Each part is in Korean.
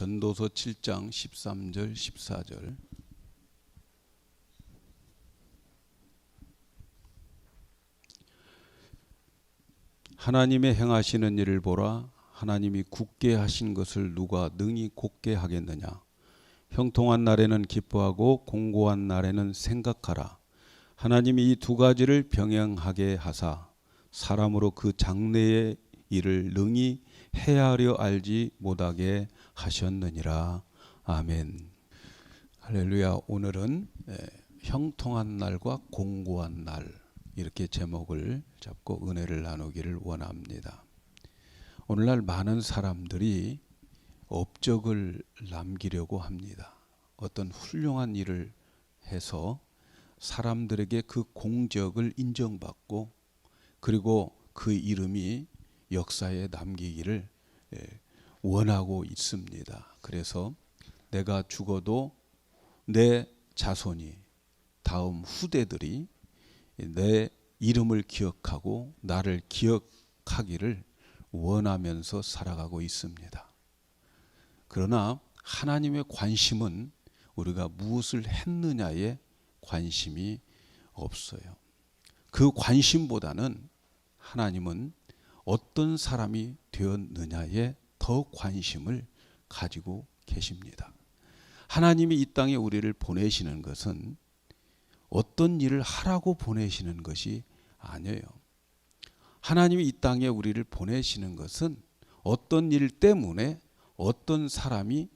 전도서 7장 13절 14절. 하나님의 행하시는 일을 보라. 하나님이 굳게 하신 것을 누가 능히 곧게 하겠느냐. 형통한 날에는 기뻐하고 공고한 날에는 생각하라. 하나님이 이 두 가지를 병행하게 하사 사람으로 그 장래의 일을 능히 헤아려 알지 못하게 하셨느니라. 아멘. 할렐루야. 오늘은 형통한 날과 공고한 날, 이렇게 제목을 잡고 은혜를 나누기를 원합니다. 오늘날 많은 사람들이 업적을 남기려고 합니다. 어떤 훌륭한 일을 해서 사람들에게 그 공적을 인정받고, 그리고 그 이름이 역사에 남기기를 원하고 있습니다. 그래서 내가 죽어도 내 자손이, 다음 후대들이 내 이름을 기억하고 나를 기억하기를 원하면서 살아가고 있습니다. 그러나 하나님의 관심은 우리가 무엇을 했느냐에 관심이 없어요. 그 관심보다는 하나님은 어떤 사람이 되었느냐에 더 관심을 가지고 계십니다. 하나님이 이 땅에 우리를 보내시는 것은 어떤 일을 하라고 보내시는 것이 아니에요. 하나님이 이 땅에 우리를 보내시는 것은 어떤 일 때문에 어떤 사람이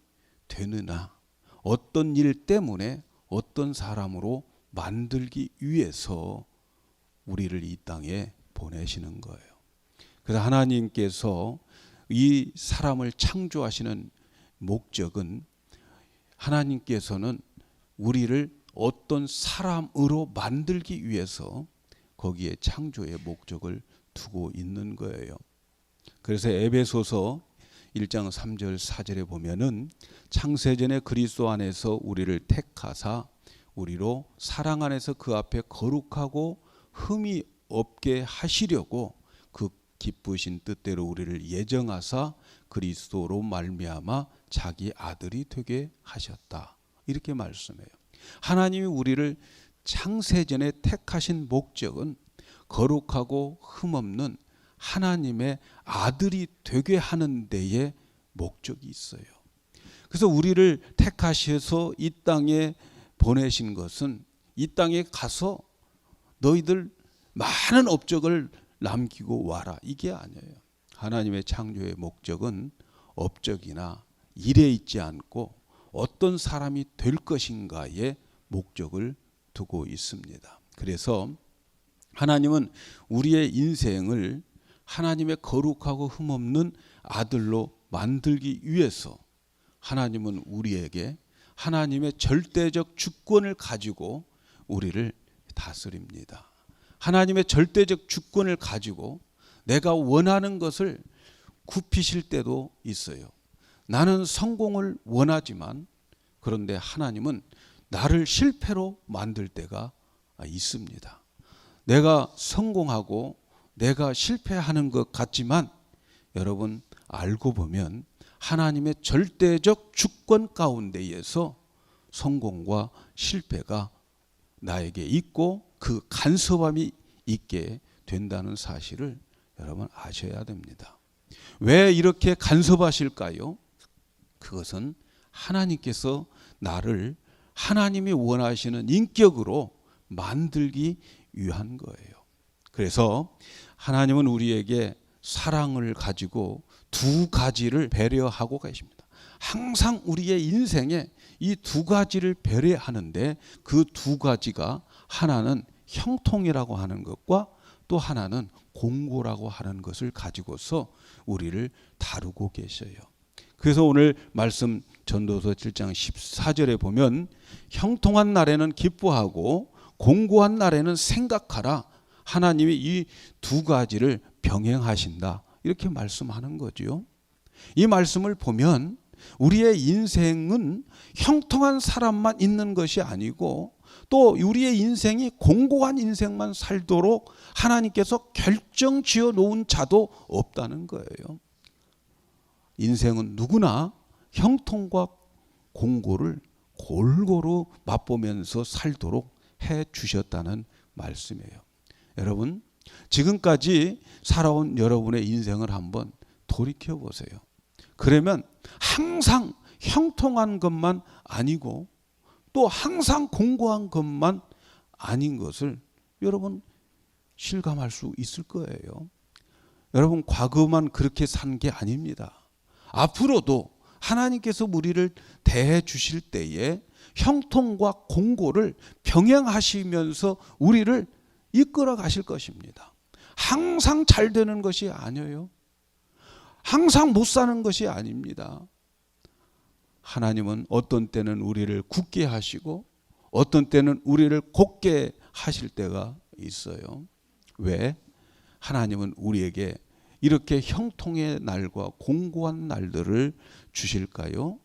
되느냐, 어떤 일 때문에 어떤 사람으로 만들기 위해서 우리를 이 땅에 보내시는 거예요. 그래서 하나님께서 이 사람을 창조하시는 목적은, 하나님께서는 우리를 어떤 사람으로 만들기 위해서 거기에 창조의 목적을 두고 있는 거예요. 그래서 에베소서 1장 3절 4절에 보면은 창세전에 그리스도 안에서 우리를 택하사 우리로 사랑 안에서 그 앞에 거룩하고 흠이 없게 하시려고 그 기쁘신 뜻대로 우리를 예정하사 그리스도로 말미암아 자기 아들이 되게 하셨다. 이렇게 말씀해요. 하나님이 우리를 창세전에 택하신 목적은 거룩하고 흠없는 하나님의 아들이 되게 하는 데에 목적이 있어요. 그래서 우리를 택하셔서 이 땅에 보내신 것은 이 땅에 가서 너희들 많은 업적을 남기고 와라, 이게 아니에요. 하나님의 창조의 목적은 업적이나 일에 있지 않고 어떤 사람이 될 것인가에 목적을 두고 있습니다. 그래서 하나님은 우리의 인생을 하나님의 거룩하고 흠없는 아들로 만들기 위해서 하나님은 우리에게 하나님의 절대적 주권을 가지고 우리를 다스립니다. 하나님의 절대적 주권을 가지고 내가 원하는 것을 굽히실 때도 있어요. 나는 성공을 원하지만 그런데 하나님은 나를 실패로 만들 때가 있습니다. 내가 성공하고 내가 실패하는 것 같지만 여러분 알고 보면 하나님의 절대적 주권 가운데에서 성공과 실패가 나에게 있고 그 간섭함이 있게 된다는 사실을 여러분 아셔야 됩니다. 왜 이렇게 간섭하실까요? 그것은 하나님께서 나를 하나님이 원하시는 인격으로 만들기 위한 거예요. 그래서 하나님은 우리에게 사랑을 가지고 두 가지를 배려하고 계십니다. 항상 우리의 인생에 이 두 가지를 배려하는데 그 두 가지가 하나는 형통이라고 하는 것과 또 하나는 공고라고 하는 것을 가지고서 우리를 다루고 계셔요. 그래서 오늘 말씀 전도서 7장 14절에 보면 형통한 날에는 기뻐하고 공고한 날에는 생각하라. 하나님이 이 두 가지를 병행하신다, 이렇게 말씀하는 거죠. 이 말씀을 보면 우리의 인생은 형통한 사람만 있는 것이 아니고 또 우리의 인생이 공고한 인생만 살도록 하나님께서 결정 지어 놓은 자도 없다는 거예요. 인생은 누구나 형통과 공고를 골고루 맛보면서 살도록 해 주셨다는 말씀이에요. 여러분, 지금까지 살아온 여러분의 인생을 한번 돌이켜 보세요. 그러면 항상 형통한 것만 아니고 또 항상 공고한 것만 아닌 것을 여러분 실감할 수 있을 거예요. 여러분, 과거만 그렇게 산 게 아닙니다. 앞으로도 하나님께서 우리를 대해 주실 때에 형통과 공고를 병행하시면서 우리를 이끌어 가실 것입니다. 항상 잘 되는 것이 아니에요. 항상 못 사는 것이 아닙니다. 하나님은 어떤 때는 우리를 굳게 하시고 어떤 때는 우리를 곱게 하실 때가 있어요. 왜? 하나님은 우리에게 이렇게 형통의 날과 공고한 날들을 주실까요?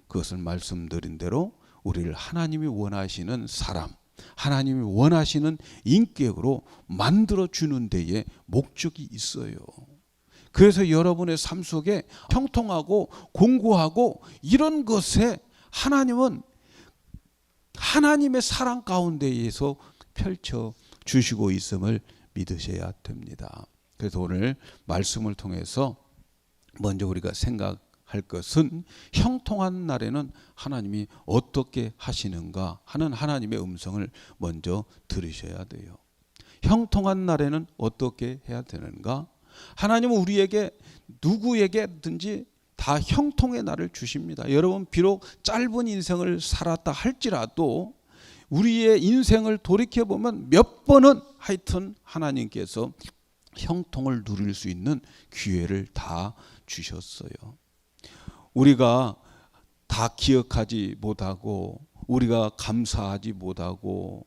그것은 말씀드린 대로 우리를 하나님이 원하시는 사람, 하나님이 원하시는 인격으로 만들어주는 데에 목적이 있어요. 그래서 여러분의 삶 속에 형통하고 공고하고 이런 것에 하나님은 하나님의 사랑 가운데에서 펼쳐 주시고 있음을 믿으셔야 됩니다. 그래서 오늘 말씀을 통해서 먼저 우리가 생각할 것은 형통한 날에는 하나님이 어떻게 하시는가 하는 하나님의 음성을 먼저 들으셔야 돼요. 형통한 날에는 어떻게 해야 되는가? 하나님은 우리에게 누구에게든지 다 형통의 날을 주십니다. 여러분, 비록 짧은 인생을 살았다 할지라도 우리의 인생을 돌이켜보면 몇 번은 하여튼 하나님께서 형통을 누릴 수 있는 기회를 다 주셨어요. 우리가 다 기억하지 못하고 우리가 감사하지 못하고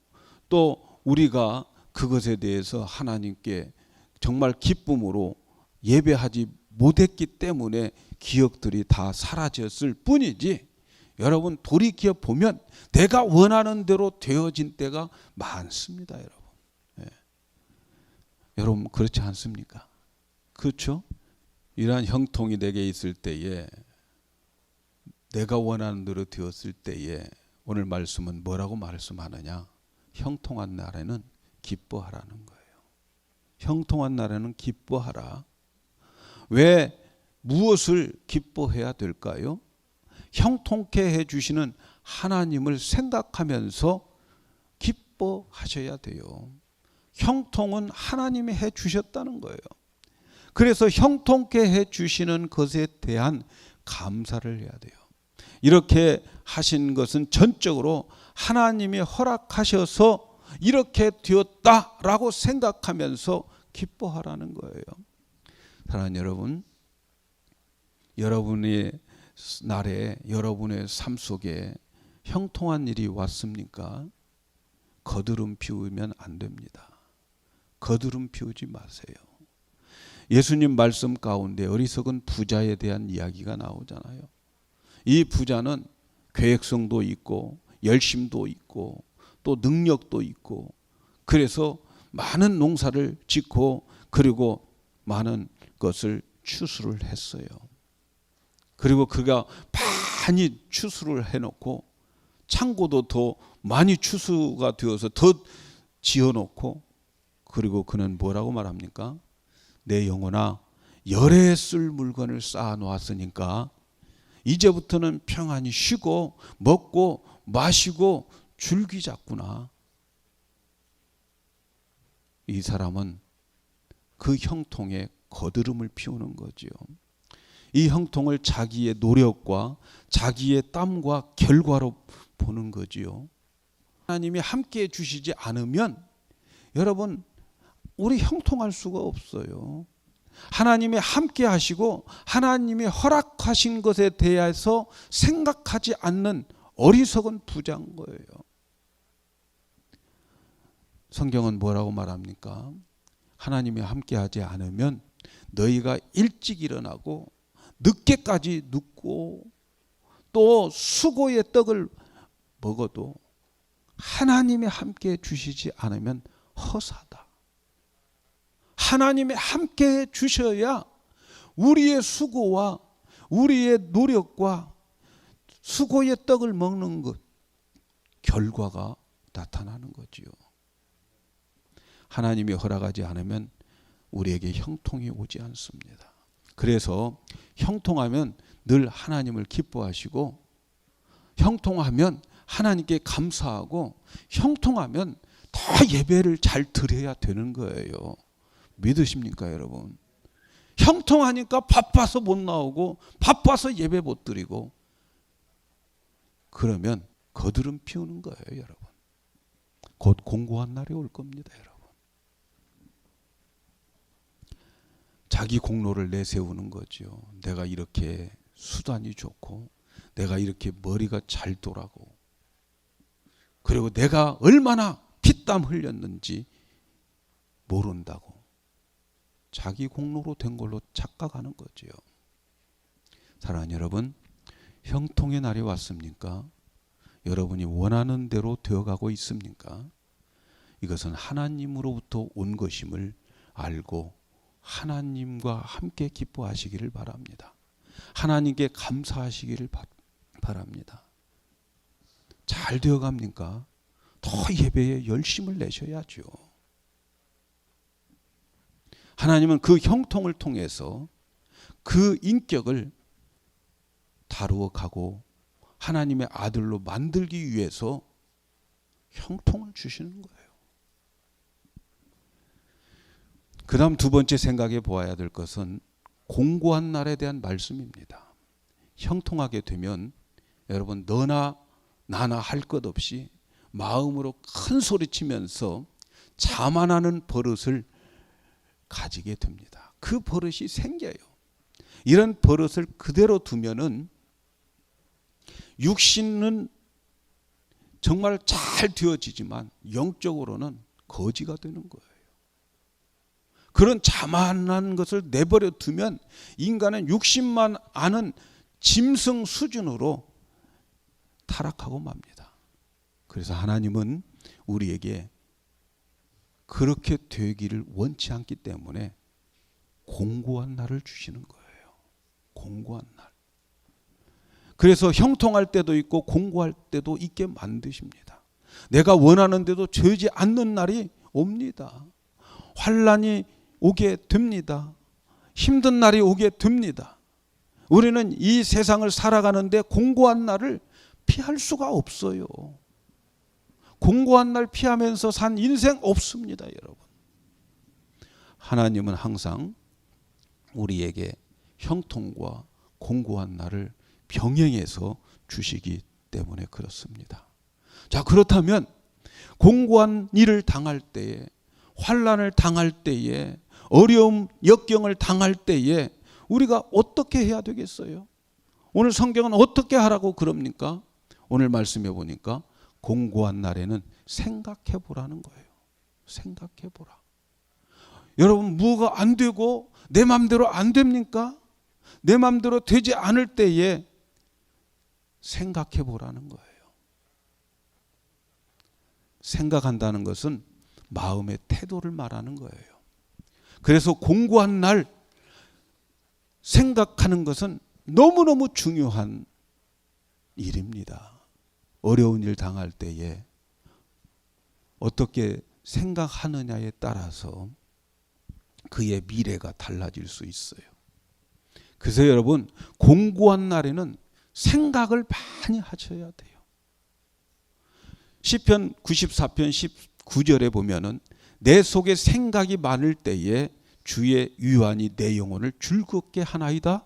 또 우리가 그것에 대해서 하나님께 정말 기쁨으로 예배하지 못했기 때문에 기억들이 다 사라졌을 뿐이지, 여러분 돌이켜 보면 내가 원하는 대로 되어진 때가 많습니다. 여러분, 여러분 그렇지 않습니까? 그렇죠? 이러한 형통이 내게 있을 때에, 내가 원하는 대로 되었을 때에 오늘 말씀은 뭐라고 말씀하느냐? 형통한 날에는 기뻐하라는 거예요. 형통한 날에는 기뻐하라. 왜, 무엇을 기뻐해야 될까요? 형통케 해주시는 하나님을 생각하면서 기뻐하셔야 돼요. 형통은 하나님이 해주셨다는 거예요. 그래서 형통케 해주시는 것에 대한 감사를 해야 돼요. 이렇게 하신 것은 전적으로 하나님이 허락하셔서 이렇게 되었다라고 생각하면서 기뻐하라는 거예요. 사랑하는 여러분, 여러분의 날에 여러분의 삶 속에 형통한 일이 왔습니까? 거드름 피우면 안 됩니다. 거드름 피우지 마세요. 예수님 말씀 가운데 어리석은 부자에 대한 이야기가 나오잖아요. 이 부자는 계획성도 있고 열심도 있고 또 능력도 있고, 그래서 많은 농사를 짓고 그리고 많은 것을 추수를 했어요. 그리고 그가 많이 추수를 해놓고 창고도 더 많이 추수가 되어서 더 지어놓고, 그리고 그는 뭐라고 말합니까? 내 영혼아, 열에 쓸 물건을 쌓아 놓았으니까 이제부터는 평안히 쉬고 먹고 마시고 즐기자꾸나. 이 사람은 그 형통에 거드름을 피우는 거지요. 이 형통을 자기의 노력과 자기의 땀과 결과로 보는 거지요. 하나님이 함께해 주시지 않으면 여러분, 우리 형통할 수가 없어요. 하나님이 함께 하시고 하나님이 허락하신 것에 대해서 생각하지 않는 어리석은 부자인 거예요. 성경은 뭐라고 말합니까? 하나님이 함께 하지 않으면 너희가 일찍 일어나고 늦게까지 눕고 또 수고의 떡을 먹어도 하나님이 함께 주시지 않으면 허사다. 하나님이 함께 주셔야 우리의 수고와 우리의 노력과 수고의 떡을 먹는 것, 결과가 나타나는 거지요. 하나님이 허락하지 않으면 우리에게 형통이 오지 않습니다. 그래서 형통하면 늘 하나님을 기뻐하시고, 형통하면 하나님께 감사하고, 형통하면 더 예배를 잘 드려야 되는 거예요. 믿으십니까, 여러분? 형통하니까 바빠서 못 나오고, 바빠서 예배 못 드리고, 그러면 거드름 피우는 거예요, 여러분. 곧 공고한 날이 올 겁니다, 여러분. 자기 공로를 내세우는 거죠. 내가 이렇게 수단이 좋고, 내가 이렇게 머리가 잘 돌아고, 그리고 내가 얼마나 피땀 흘렸는지 모른다고 자기 공로로 된 걸로 착각하는 거죠. 사랑하는 여러분, 형통의 날이 왔습니까? 여러분이 원하는 대로 되어가고 있습니까? 이것은 하나님으로부터 온 것임을 알고 하나님과 함께 기뻐하시기를 바랍니다. 하나님께 감사하시기를 바랍니다. 잘 되어갑니까? 더 예배에 열심을 내셔야죠. 하나님은 그 형통을 통해서 그 인격을 다루어 가고 하나님의 아들로 만들기 위해서 형통을 주시는 거예요. 그 다음 두 번째 생각해 보아야 될 것은 공고한 날에 대한 말씀입니다. 형통하게 되면 여러분, 너나 나나 할 것 없이 마음으로 큰 소리치면서 자만하는 버릇을 가지게 됩니다. 그 버릇이 생겨요. 이런 버릇을 그대로 두면은 육신은 정말 잘 되어지지만 영적으로는 거지가 되는 거예요. 그런 자만한 것을 내버려 두면 인간은 육신만 아는 짐승 수준으로 타락하고 맙니다. 그래서 하나님은 우리에게 그렇게 되기를 원치 않기 때문에 공고한 날을 주시는 거예요. 공고한 날. 그래서 형통할 때도 있고 공고할 때도 있게 만드십니다. 내가 원하는데도 되지 않는 날이 옵니다. 환난이 오게 됩니다. 힘든 날이 오게 됩니다. 우리는 이 세상을 살아가는데 공고한 날을 피할 수가 없어요. 공고한 날 피하면서 산 인생 없습니다, 여러분. 하나님은 항상 우리에게 형통과 공고한 날을 병행해서 주시기 때문에 그렇습니다. 자, 그렇다면 공고한 일을 당할 때에, 환난을 당할 때에, 어려움, 역경을 당할 때에 우리가 어떻게 해야 되겠어요? 오늘 성경은 어떻게 하라고 그럽니까? 오늘 말씀해 보니까 공고한 날에는 생각해 보라는 거예요. 생각해 보라. 여러분, 뭐가 안 되고 내 마음대로 안 됩니까? 내 마음대로 되지 않을 때에 생각해 보라는 거예요. 생각한다는 것은 마음의 태도를 말하는 거예요. 그래서 공고한 날 생각하는 것은 너무너무 중요한 일입니다. 어려운 일 당할 때에 어떻게 생각하느냐에 따라서 그의 미래가 달라질 수 있어요. 그래서 여러분, 공고한 날에는 생각을 많이 하셔야 돼요. 시편 94편 19절에 보면은 내 속에 생각이 많을 때에 주의 유한이 내 영혼을 즐겁게 하나이다.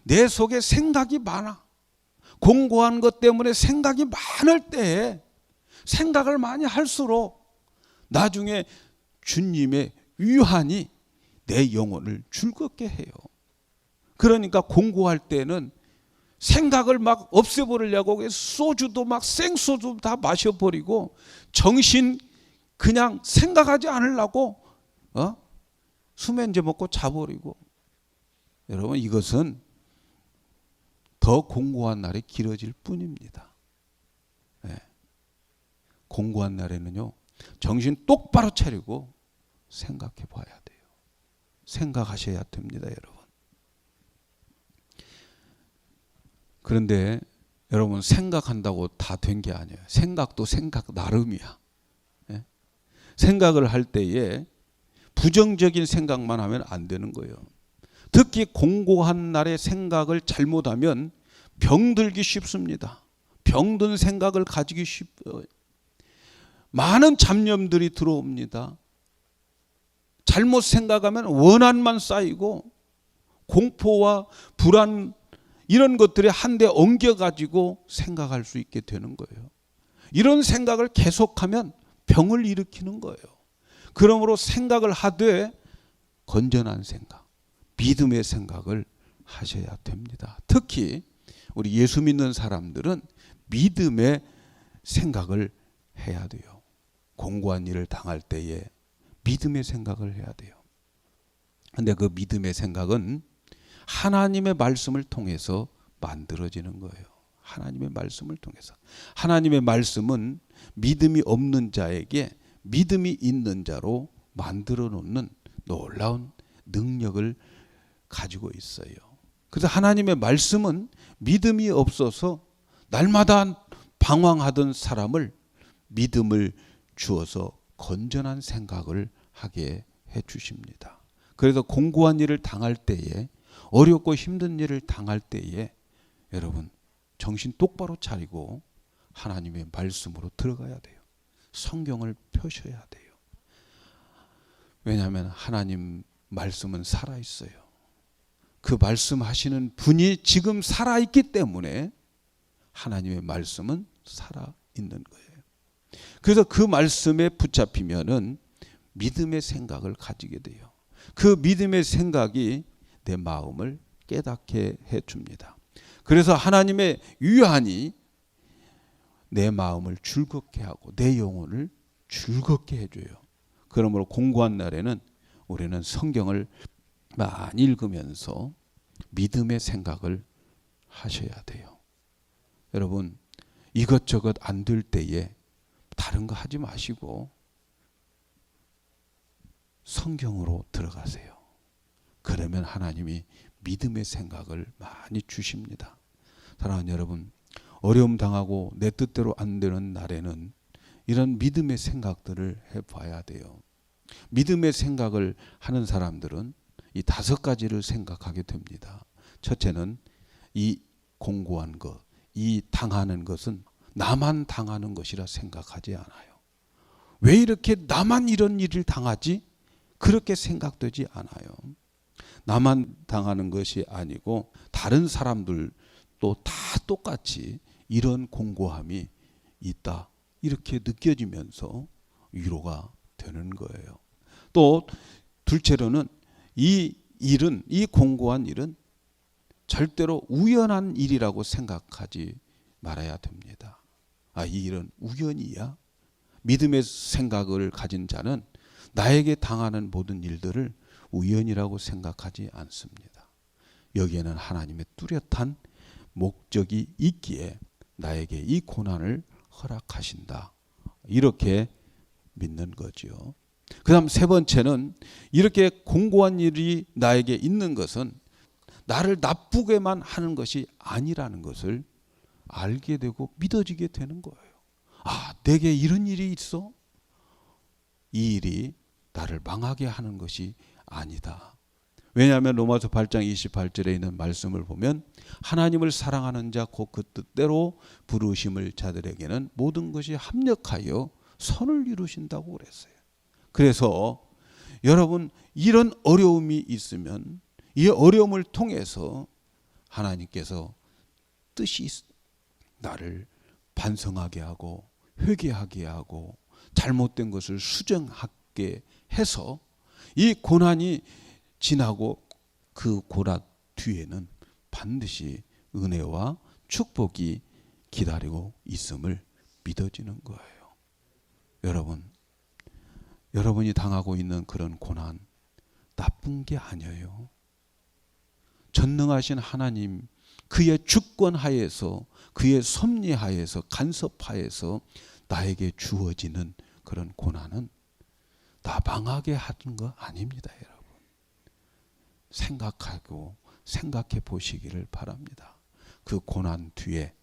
내 속에 생각이 많아. 공고한 것 때문에 생각이 많을 때에 생각을 많이 할수록 나중에 주님의 유한이 내 영혼을 즐겁게 해요. 그러니까 공고할 때는 생각을 막 없애버리려고 소주도 막 생소주 다 마셔버리고 정신 그냥 생각하지 않으려고 수면제 먹고 자버리고, 여러분, 이것은 더 공고한 날이 길어질 뿐입니다. 네. 공고한 날에는요, 정신 똑바로 차리고 생각해 봐야 돼요. 생각하셔야 됩니다, 여러분. 그런데 여러분 생각한다고 다 된 게 아니에요. 생각도 생각 나름이야. 예? 생각을 할 때에 부정적인 생각만 하면 안 되는 거예요. 특히 공고한 날에 생각을 잘못하면 병들기 쉽습니다. 병든 생각을 가지기 쉽어요. 많은 잡념들이 들어옵니다. 잘못 생각하면 원한만 쌓이고 공포와 불안 이런 것들이 한데 엉겨가지고 생각할 수 있게 되는 거예요. 이런 생각을 계속하면 병을 일으키는 거예요. 그러므로 생각을 하되 건전한 생각, 믿음의 생각을 하셔야 됩니다. 특히 우리 예수 믿는 사람들은 믿음의 생각을 해야 돼요. 공고한 일을 당할 때에 믿음의 생각을 해야 돼요. 근데 그 믿음의 생각은 하나님의 말씀을 통해서 만들어지는 거예요. 하나님의 말씀을 통해서. 하나님의 말씀은 믿음이 없는 자에게 믿음이 있는 자로 만들어 놓는 놀라운 능력을 가지고 있어요. 그래서 하나님의 말씀은 믿음이 없어서 날마다 방황하던 사람을 믿음을 주어서 건전한 생각을 하게 해 주십니다. 그래서 공고한 일을 당할 때에, 어렵고 힘든 일을 당할 때에 여러분 정신 똑바로 차리고 하나님의 말씀으로 들어가야 돼요. 성경을 펴셔야 돼요. 왜냐하면 하나님 말씀은 살아있어요. 그 말씀하시는 분이 지금 살아있기 때문에 하나님의 말씀은 살아있는 거예요. 그래서 그 말씀에 붙잡히면은 믿음의 생각을 가지게 돼요. 그 믿음의 생각이 내 마음을 깨닫게 해줍니다. 그래서 하나님의 유한이 내 마음을 즐겁게 하고 내 영혼을 즐겁게 해줘요. 그러므로 공고한 날에는 우리는 성경을 많이 읽으면서 믿음의 생각을 하셔야 돼요. 여러분 이것저것 안 될 때에 다른 거 하지 마시고 성경으로 들어가세요. 그러면 하나님이 믿음의 생각을 많이 주십니다. 사랑하는 여러분, 어려움 당하고 내 뜻대로 안 되는 날에는 이런 믿음의 생각들을 해봐야 돼요. 믿음의 생각을 하는 사람들은 이 5가지를 생각하게 됩니다. 첫째는 이 공고한 것, 이 당하는 것은 나만 당하는 것이라 생각하지 않아요. 왜 이렇게 나만 이런 일을 당하지? 그렇게 생각되지 않아요. 나만 당하는 것이 아니고 다른 사람들도 다 똑같이 이런 공고함이 있다. 이렇게 느껴지면서 위로가 되는 거예요. 또 둘째로는 이 일은, 이 공고한 일은 절대로 우연한 일이라고 생각하지 말아야 됩니다. 아, 이 일은 우연이야? 믿음의 생각을 가진 자는 나에게 당하는 모든 일들을 우연이라고 생각하지 않습니다. 여기에는 하나님의 뚜렷한 목적이 있기에 나에게 이 고난을 허락하신다. 이렇게 믿는 거죠. 그 다음 세 번째는 이렇게 공고한 일이 나에게 있는 것은 나를 나쁘게만 하는 것이 아니라는 것을 알게 되고 믿어지게 되는 거예요. 아, 내게 이런 일이 있어? 이 일이 나를 망하게 하는 것이 아니다. 왜냐하면 로마서 8장 28절에 있는 말씀을 보면 하나님을 사랑하는 자 곧 그 뜻대로 부르심을 자들에게는 모든 것이 합력하여 선을 이루신다고 그랬어요. 그래서 여러분 이런 어려움이 있으면 이 어려움을 통해서 하나님께서 뜻이 나를 반성하게 하고 회개하게 하고 잘못된 것을 수정하게 해서 이 고난이 지나고 그 고난 뒤에는 반드시 은혜와 축복이 기다리고 있음을 믿어지는 거예요. 여러분이 당하고 있는 그런 고난 나쁜 게 아니에요. 전능하신 하나님 그의 주권 하에서 그의 섭리 하에서 간섭하에서 나에게 주어지는 그런 고난은 나 망하게 하는 거 아닙니다, 여러분. 생각하고 생각해 보시기를 바랍니다. 그 고난 뒤에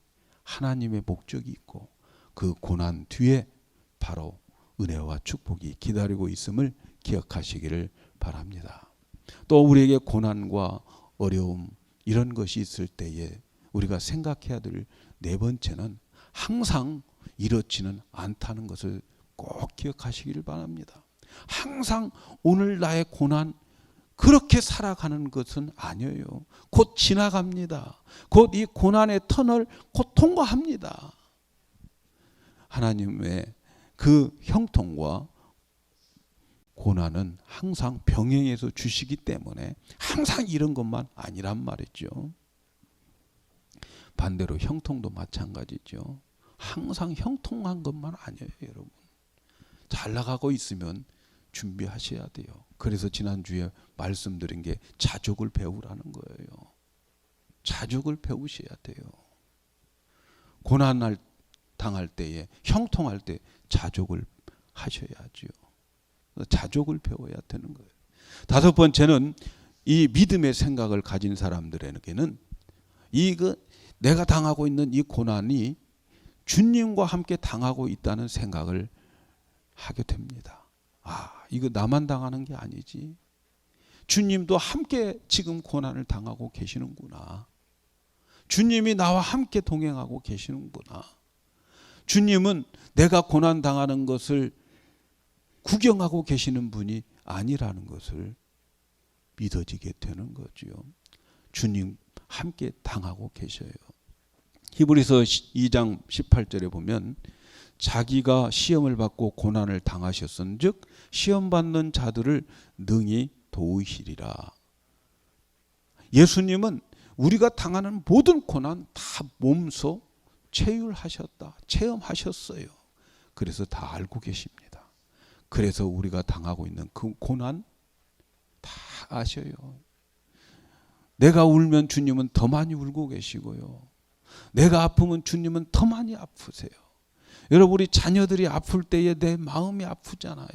하나님의 목적이 있고 그 고난 뒤에 바로 은혜와 축복이 기다리고 있음을 기억하시기를 바랍니다. 또 우리에게 고난과 어려움 이런 것이 있을 때에 우리가 생각해야 될 네 번째는 항상 이렇지는 않다는 것을 꼭 기억하시기를 바랍니다. 항상 오늘 나의 고난 그렇게 살아가는 것은 아니에요. 곧 지나갑니다. 곧 이 고난의 터널 곧 통과합니다. 하나님의 그 형통과 고난은 항상 병행해서 주시기 때문에 항상 이런 것만 아니란 말이죠. 반대로 형통도 마찬가지죠. 항상 형통한 것만 아니에요, 여러분. 잘 나가고 있으면 준비하셔야 돼요. 그래서 지난주에 말씀드린 게 자족을 배우라는 거예요. 자족을 배우셔야 돼요. 고난을 당할 때에, 형통할 때 자족을 하셔야죠. 자족을 배워야 되는 거예요. 다섯 번째는 이 믿음의 생각을 가진 사람들에게는 내가 당하고 있는 이 고난이 주님과 함께 당하고 있다는 생각을 하게 됩니다. 이거 나만 당하는 게 아니지. 주님도 함께 지금 고난을 당하고 계시는구나. 주님이 나와 함께 동행하고 계시는구나. 주님은 내가 고난 당하는 것을 구경하고 계시는 분이 아니라는 것을 믿어지게 되는 거죠. 주님 함께 당하고 계셔요. 히브리서 2장 18절에 보면 자기가 시험을 받고 고난을 당하셨은즉 시험 받는 자들을 능히 도우시리라. 예수님은 우리가 당하는 모든 고난 다 몸소 체휼하셨다. 체험하셨어요. 그래서 다 알고 계십니다. 그래서 우리가 당하고 있는 그 고난 다 아셔요. 내가 울면 주님은 더 많이 울고 계시고요. 내가 아프면 주님은 더 많이 아프세요. 여러분, 우리 자녀들이 아플 때에 내 마음이 아프잖아요.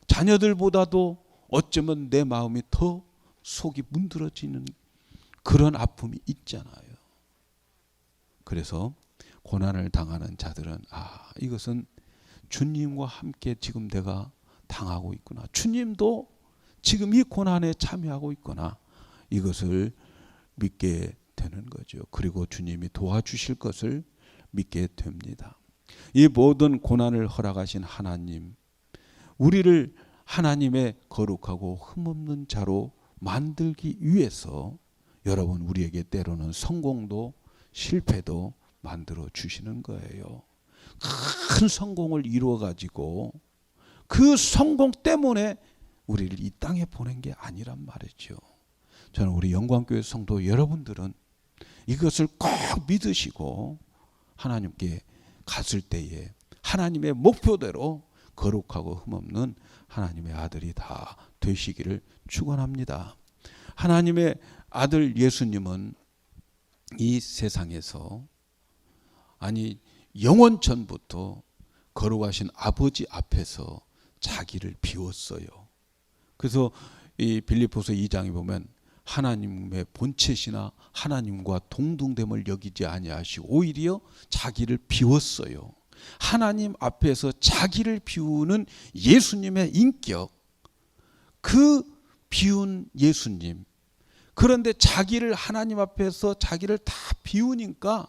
자녀들보다도 어쩌면 내 마음이 더 속이 문드러지는 그런 아픔이 있잖아요. 그래서 고난을 당하는 자들은 이것은 주님과 함께 지금 내가 당하고 있구나. 주님도 지금 이 고난에 참여하고 있구나. 이것을 믿게 되는 거죠. 그리고 주님이 도와주실 것을 믿게 됩니다. 이 모든 고난을 허락하신 하나님, 우리를 하나님의 거룩하고 흠없는 자로 만들기 위해서 여러분 우리에게 때로는 성공도 실패도 만들어 주시는 거예요. 큰 성공을 이루어 가지고 그 성공 때문에 우리를 이 땅에 보낸 게 아니란 말이죠. 저는 우리 영광교회 성도 여러분들은 이것을 꼭 믿으시고 하나님께 갔을 때에 하나님의 목표대로 거룩하고 흠없는 하나님의 아들이 다 되시기를 축원합니다. 하나님의 아들 예수님은 이 세상에서 영원 전부터 거룩하신 아버지 앞에서 자기를 비웠어요. 그래서 이 빌립보서 2장에 보면 하나님의 본체시나 하나님과 동등됨을 여기지 아니하시고 오히려 자기를 비웠어요. 하나님 앞에서 자기를 비우는 예수님의 인격, 그 비운 예수님. 그런데 자기를 하나님 앞에서 자기를 다 비우니까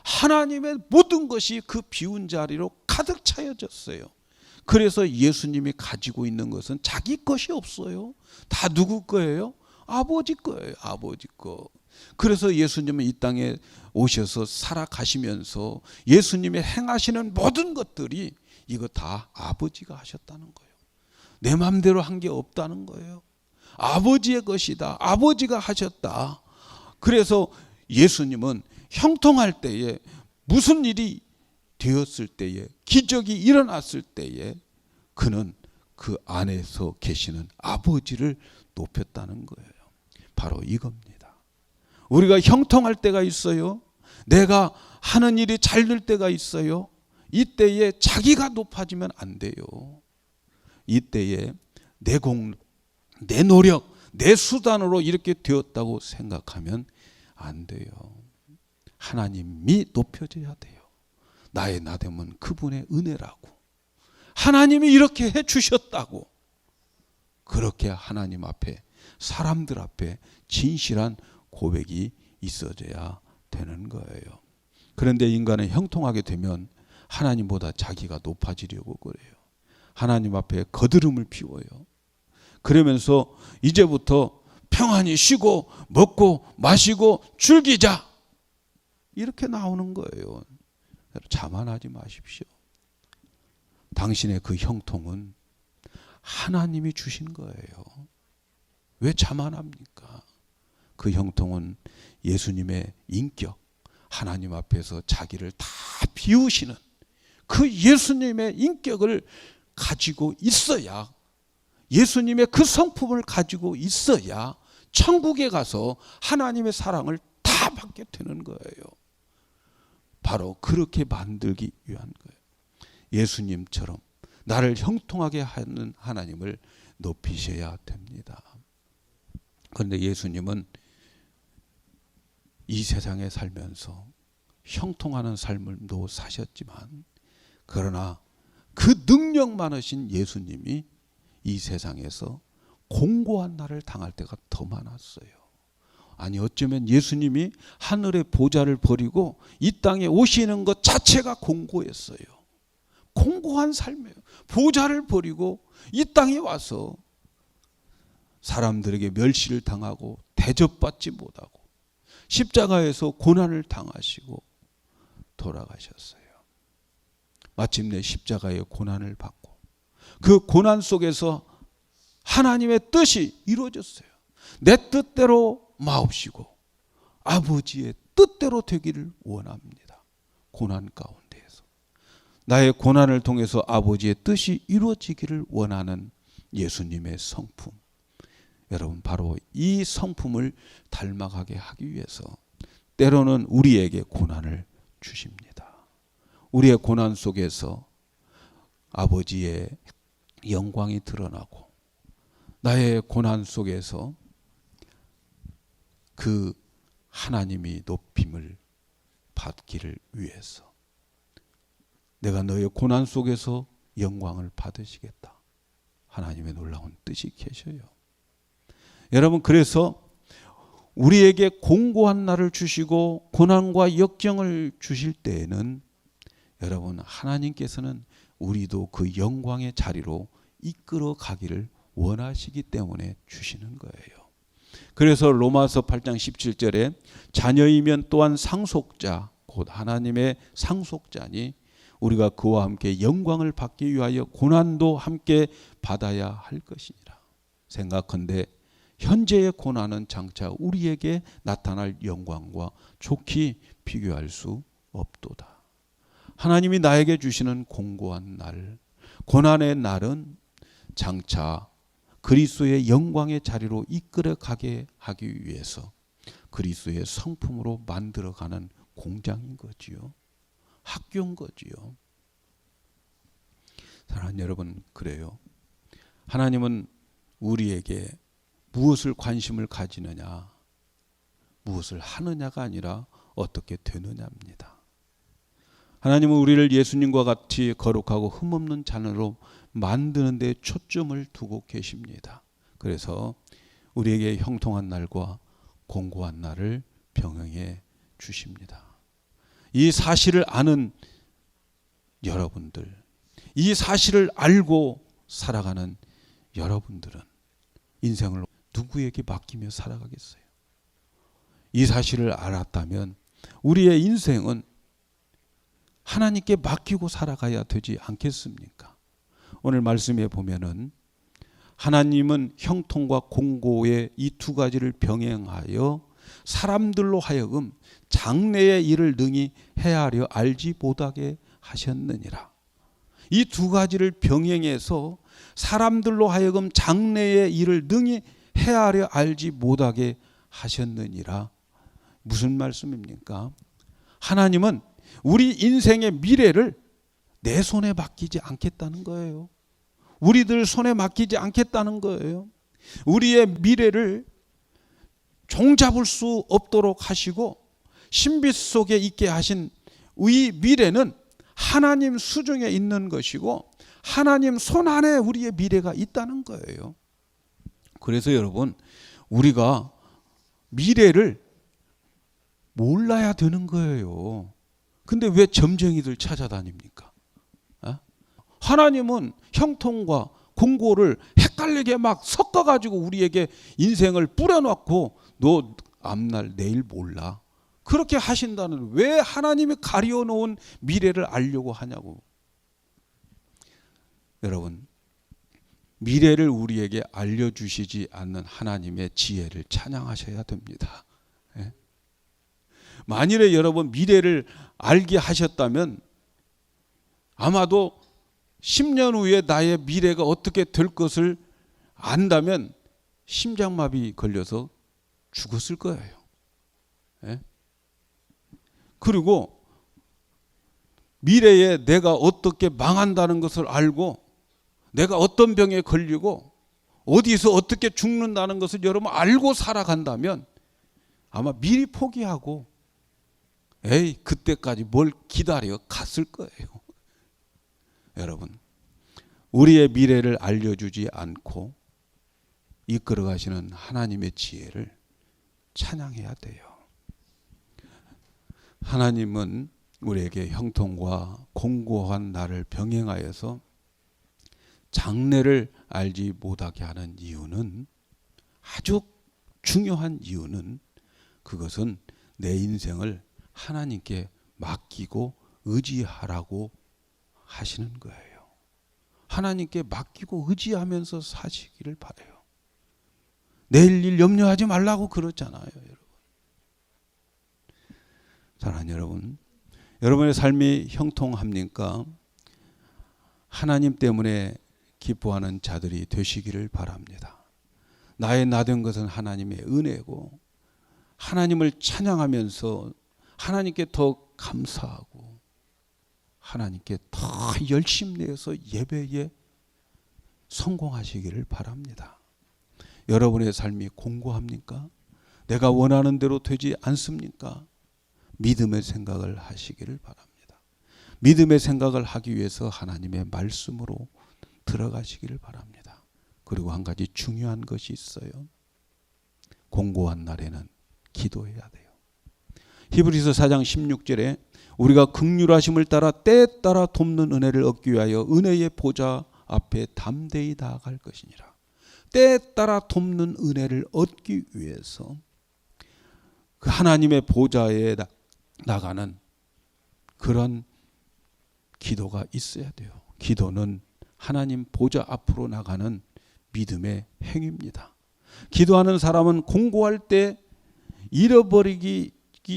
하나님의 모든 것이 그 비운 자리로 가득 차여졌어요. 그래서 예수님이 가지고 있는 것은 자기 것이 없어요. 다 누구 거예요? 아버지 거예요. 아버지 거. 그래서 예수님은 이 땅에 오셔서 살아가시면서 예수님이 행하시는 모든 것들이 이거 다 아버지가 하셨다는 거예요. 내 마음대로 한 게 없다는 거예요. 아버지의 것이다. 아버지가 하셨다. 그래서 예수님은 형통할 때에 무슨 일이 되었을 때에 기적이 일어났을 때에 그는 그 안에서 계시는 아버지를 높였다는 거예요. 바로 이겁니다. 우리가 형통할 때가 있어요. 내가 하는 일이 잘 될 때가 있어요. 이때에 자기가 높아지면 안 돼요. 이때에 내 노력, 내 수단으로 이렇게 되었다고 생각하면 안 돼요. 하나님이 높여져야 돼요. 나의 나됨은 그분의 은혜라고. 하나님이 이렇게 해주셨다고. 그렇게 하나님 앞에, 사람들 앞에 진실한 고백이 있어져야 되는 거예요. 그런데 인간은 형통하게 되면 하나님보다 자기가 높아지려고 그래요. 하나님 앞에 거드름을 피워요. 그러면서 이제부터 평안히 쉬고 먹고 마시고 즐기자, 이렇게 나오는 거예요. 자만하지 마십시오. 당신의 그 형통은 하나님이 주신 거예요. 왜 자만합니까? 그 형통은 예수님의 인격, 하나님 앞에서 자기를 다 비우시는 그 예수님의 인격을 가지고 있어야, 예수님의 그 성품을 가지고 있어야 천국에 가서 하나님의 사랑을 다 받게 되는 거예요. 바로 그렇게 만들기 위한 거예요. 예수님처럼 나를 형통하게 하는 하나님을 높이셔야 됩니다. 그런데 예수님은 이 세상에 살면서 형통하는 삶도 사셨지만, 그러나 그 능력 많으신 예수님이 이 세상에서 공고한 날을 당할 때가 더 많았어요. 아니, 어쩌면 예수님이 하늘의 보좌를 버리고 이 땅에 오시는 것 자체가 공고했어요. 공고한 삶이에요. 보좌를 버리고 이 땅에 와서 사람들에게 멸시를 당하고 대접받지 못하고 십자가에서 고난을 당하시고 돌아가셨어요. 마침내 십자가의 고난을 받고 그 고난 속에서 하나님의 뜻이 이루어졌어요. 내 뜻대로 마옵시고 아버지의 뜻대로 되기를 원합니다. 고난 가운데에서 나의 고난을 통해서 아버지의 뜻이 이루어지기를 원하는 예수님의 성품, 여러분, 바로 이 성품을 닮아가게 하기 위해서 때로는 우리에게 고난을 주십니다. 우리의 고난 속에서 아버지의 영광이 드러나고, 나의 고난 속에서 그 하나님이 높임을 받기를 위해서 내가 너의 고난 속에서 영광을 받으시겠다, 하나님의 놀라운 뜻이 계셔요. 여러분, 그래서 우리에게 공고한 날을 주시고 고난과 역경을 주실 때에는 여러분, 하나님께서는 우리도 그 영광의 자리로 이끌어 가기를 원하시기 때문에 주시는 거예요. 그래서 로마서 8장 17절에 자녀이면 또한 상속자, 곧 하나님의 상속자니 우리가 그와 함께 영광을 받기 위하여 고난도 함께 받아야 할 것이니라. 생각컨대 현재의 고난은 장차 우리에게 나타날 영광과 좋게 비교할 수 없도다. 하나님이 나에게 주시는 공고한 날, 고난의 날은 장차 그리스도의 영광의 자리로 이끌어가게 하기 위해서 그리스도의 성품으로 만들어가는 공장인 거지요. 학교인 거지요. 사랑하는 여러분, 그래요. 하나님은 우리에게 무엇을 관심을 가지느냐, 무엇을 하느냐가 아니라 어떻게 되느냐입니다. 하나님은 우리를 예수님과 같이 거룩하고 흠없는 자녀로 만드는 데 초점을 두고 계십니다. 그래서 우리에게 형통한 날과 공고한 날을 병행해 주십니다. 이 사실을 아는 여러분들, 이 사실을 알고 살아가는 여러분들은 인생을 누구에게 맡기며 살아가겠어요? 이 사실을 알았다면 우리의 인생은 하나님께 맡기고 살아가야 되지 않겠습니까? 오늘 말씀에 보면은 하나님은 형통과 공고의 이 두 가지를 병행하여 사람들로 하여금 장래의 일을 능히 헤아려 알지 못하게 하셨느니라. 이 두 가지를 병행해서 사람들로 하여금 장래의 일을 능히 헤아려 알지 못하게 하셨느니라. 무슨 말씀입니까? 하나님은 우리 인생의 미래를 내 손에 맡기지 않겠다는 거예요. 우리들 손에 맡기지 않겠다는 거예요. 우리의 미래를 종잡을 수 없도록 하시고 신비 속에 있게 하신 이 미래는 하나님 수중에 있는 것이고 하나님 손 안에 우리의 미래가 있다는 거예요. 그래서 여러분, 우리가 미래를 몰라야 되는 거예요. 근데 왜 점쟁이들 찾아다닙니까? 하나님은 형통과 공고를 헷갈리게 막 섞어가지고 우리에게 인생을 뿌려놓고 너 앞날 내일 몰라. 그렇게 하신다는, 왜 하나님이 가려놓은 미래를 알려고 하냐고. 여러분, 미래를 우리에게 알려주시지 않는 하나님의 지혜를 찬양하셔야 됩니다. 만일에 여러분 미래를 알게 하셨다면 아마도 10년 후에 나의 미래가 어떻게 될 것을 안다면 심장마비 걸려서 죽었을 거예요. 그리고 미래에 내가 어떻게 망한다는 것을 알고 내가 어떤 병에 걸리고 어디서 어떻게 죽는다는 것을 여러분 알고 살아간다면 아마 미리 포기하고 에이 그때까지 뭘 기다려 갔을 거예요. 여러분, 우리의 미래를 알려주지 않고 이끌어 가시는 하나님의 지혜를 찬양해야 돼요. 하나님은 우리에게 형통과 공고한 날을 병행하여서 장래를 알지 못하게 하는 이유는, 아주 중요한 이유는, 그것은 내 인생을 하나님께 맡기고 의지하라고 하시는 거예요. 하나님께 맡기고 의지하면서 사시기를 바라요. 내일 일 염려하지 말라고 그러잖아요, 여러분. 사랑하는 여러분, 여러분의 삶이 형통합니까? 하나님 때문에 기뻐하는 자들이 되시기를 바랍니다. 나의 나된 것은 하나님의 은혜고 하나님을 찬양하면서 하나님께 더 감사하고 하나님께 더 열심 내어서 예배에 성공하시기를 바랍니다. 여러분의 삶이 공고합니까? 내가 원하는 대로 되지 않습니까? 믿음의 생각을 하시기를 바랍니다. 믿음의 생각을 하기 위해서 하나님의 말씀으로 들어가시기를 바랍니다. 그리고 한 가지 중요한 것이 있어요. 공고한 날에는 기도해야 돼요. 히브리서 4장 16절에 우리가 긍휼하심을 따라 때에 따라 돕는 은혜를 얻기 위하여 은혜의 보좌 앞에 담대히 나아갈 것이니라. 때에 따라 돕는 은혜를 얻기 위해서 그 하나님의 보좌에 나가는 그런 기도가 있어야 돼요. 기도는 하나님 보좌 앞으로 나가는 믿음의 행위입니다. 기도하는 사람은 공고할 때 잃어버리기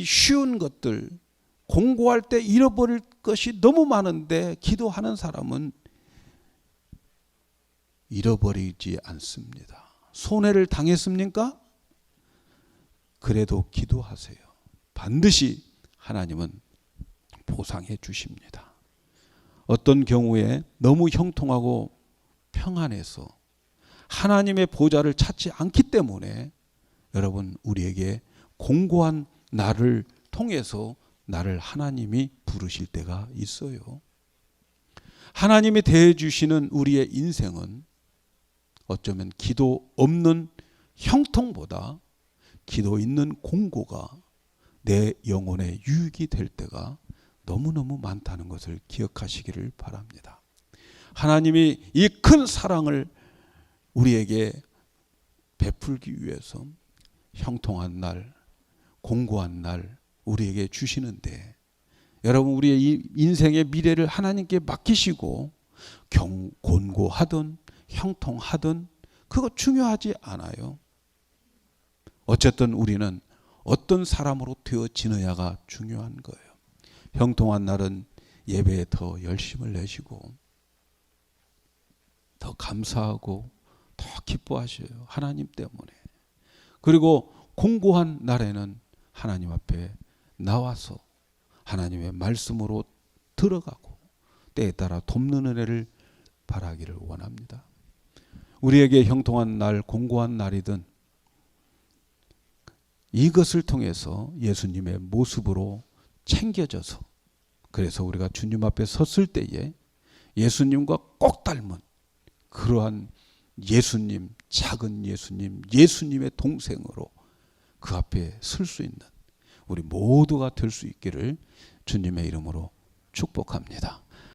쉬운 것들, 공고할 때 잃어버릴 것이 너무 많은데 기도하는 사람은 잃어버리지 않습니다. 손해를 당했습니까? 그래도 기도하세요. 반드시 하나님은 보상해 주십니다. 어떤 경우에 너무 형통하고 평안해서 하나님의 보좌를 찾지 않기 때문에 여러분, 우리에게 공고한 날을 통해서 나를 하나님이 부르실 때가 있어요. 하나님이 대해 주시는 우리의 인생은 어쩌면 기도 없는 형통보다 기도 있는 공고가 내 영혼에 유익이 될 때가 너무너무 많다는 것을 기억하시기를 바랍니다. 하나님이 이 큰 사랑을 우리에게 베풀기 위해서 형통한 날, 공고한 날 우리에게 주시는데, 여러분, 우리의 인생의 미래를 하나님께 맡기시고 곤고하든 형통하든 그거 중요하지 않아요. 어쨌든 우리는 어떤 사람으로 되어지느냐가 중요한 거예요. 형통한 날은 예배에 더 열심을 내시고 더 감사하고 더 기뻐하셔요. 하나님 때문에. 그리고 공고한 날에는 하나님 앞에 나와서 하나님의 말씀으로 들어가고 때에 따라 돕는 은혜를 바라기를 원합니다. 우리에게 형통한 날, 공고한 날이든 이것을 통해서 예수님의 모습으로 챙겨져서, 그래서 우리가 주님 앞에 섰을 때에 예수님과 꼭 닮은 그러한 예수님, 작은 예수님, 예수님의 동생으로 그 앞에 설 수 있는 우리 모두가 될 수 있기를 주님의 이름으로 축복합니다.